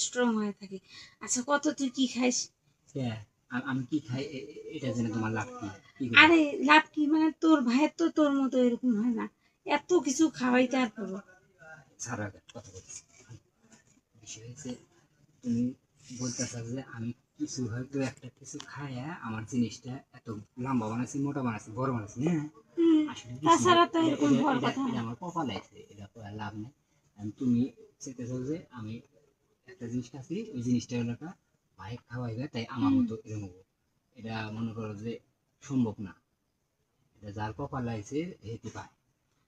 Strong হয়ে থাকে। আচ্ছা কত তুই কি খাইস? আমি কি খাই এটা জেনে তোমার লাভ কি? আরে লাভ কি মানে তোর ভাইয়ের তো তোর মতো এরকম হয় না, এত কিছু খাওয়াই তারপরও। সারা কথা বলছি, বিষয় হচ্ছে তুমি বলতেছো যে আমি কিছু হয়তো একটা কিছু খাইয়া আমার জিনিসটা এত লম্বা বানাইছি, মোটা বানাইছি, বড় বানাইছি। হ্যাঁ, আসলে তাছাড়া তো এরকম হওয়ার কথা এটা না। আমার কপাল আছে, এটা লাভ নেই। তুমি চেতেছো যে আমি একটা জিনিস খাচ্ছি, ওই জিনিসটা হলো একটা ভাই খাওয়াইবে, তাই আমার মতো এরকম হবো। এটা মনে করো যে সম্ভব না। এটা যার কপাল আছে হেঁটে পায়।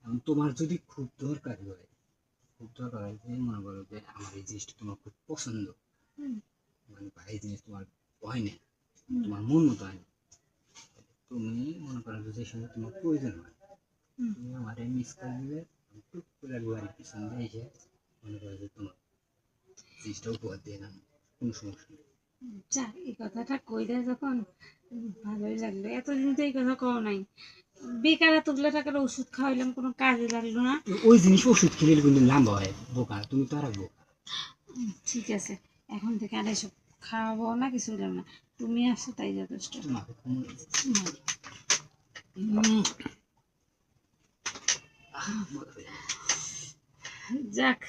এবং তোমার যদি খুব দরকার হয়, খুব দরকার হয় যে মনে করো যে আমার এই জিনিসটা তোমার খুব পছন্দ, মানে এই জিনিস তোমার হয় না, তোমার মন মতো হয় না, তুমি মনে করো যে সময় তোমার প্রয়োজন হয়, তুমি আমার মিস করে দিলে, টুক করে বাড়ির পিছন দিয়ে এসে মনে করো যে তোমার জিনিসটা উপহার দিয়ে নাম, কোনো সমস্যা নেই। যাক, এই কথাটা কইরা যখন ভালোই লাগলো, এতদিন তো এই কথা কও নাই। বেকার এতগুলো টাকার ওষুধ খাওয়াইলাম, কোনো কাজে লাগলো না। ওই জিনিস ওষুধ খেলে কিন্তু লম্বা হয়, বোকা তুমি তো আর বোকা। ঠিক আছে, এখন থেকে আর এসব খাওয়াবো না, কিছু হইলাম না, তুমি আসো তাই যথেষ্ট। তোমাকে যাক,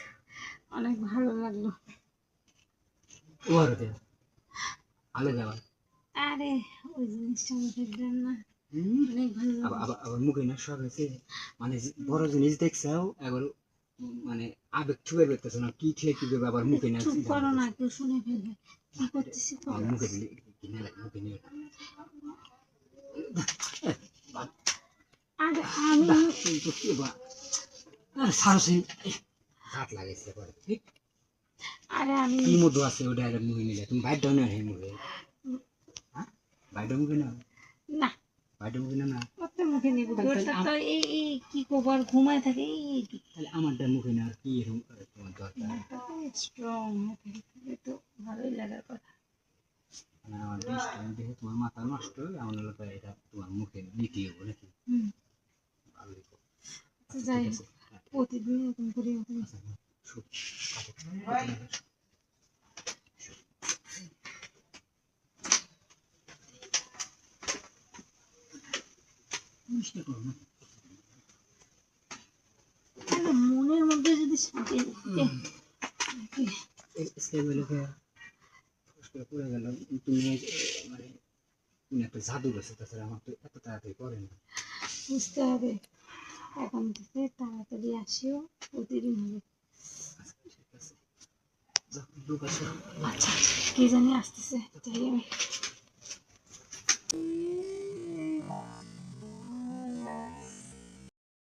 অনেক ভালো লাগলো। ওর আলো যাওয়া, আরে ওই জিনিসটা মুখে দিলাম না, অনেক ভালো লাগলো। আবার মুখে না সব হয়েছে, মানে বড় জিনিস দেখছাও একবার, মানে আবেগ ছুঁয়ে দেখতেছো না, কি খেয়ে কি দেবে, আবার মুখে না চুপ করো না, কেউ শুনে ফেলবে কি করতেছি। আমার মুখে দিলে কিনে লাগে, মুখে নিয়ে আরে আমি সারসি হাত লাগাইছে পরে, ঠিক আরে আমি কি মধু আছে ওটা মুখে নিলে তুমি বাইর দাও না, হে মুখে, হ্যাঁ বাইর মুখে না, না বাইর মুখে না, না কত মুখে নিব, ওটা তো এই এই কি কবার ঘুমায় থাকে এই তাহলে আমারটা মুখে না, কি এরকম তোমার দরকার? স্ট্রং হয়ে থাকে তো ভালোই লাগার কথা। মানে আমার ডিস্টার্ব দেখে তোমার মাথা নষ্ট হয়ে এমন হলো, এটা তোমার মুখে নিতে হবে নাকি? ভালো দেখো। আচ্ছা যাই হোক, প্রতিদিন এরকম করি মনের মধ্যে যদি শান্তি পড়ে গেল, তুমি মানে তুমি একটা জাদু গেছে, তাছাড়া আমার তো এত তাড়াতাড়ি করে না। বুঝতে হবে, এখন থেকে তাড়াতাড়ি আসিও, প্রতিদিন হবে। ঠিক আছে, যখন লোক আসে আচ্ছা কে জানি আসতেছে, তাই আমি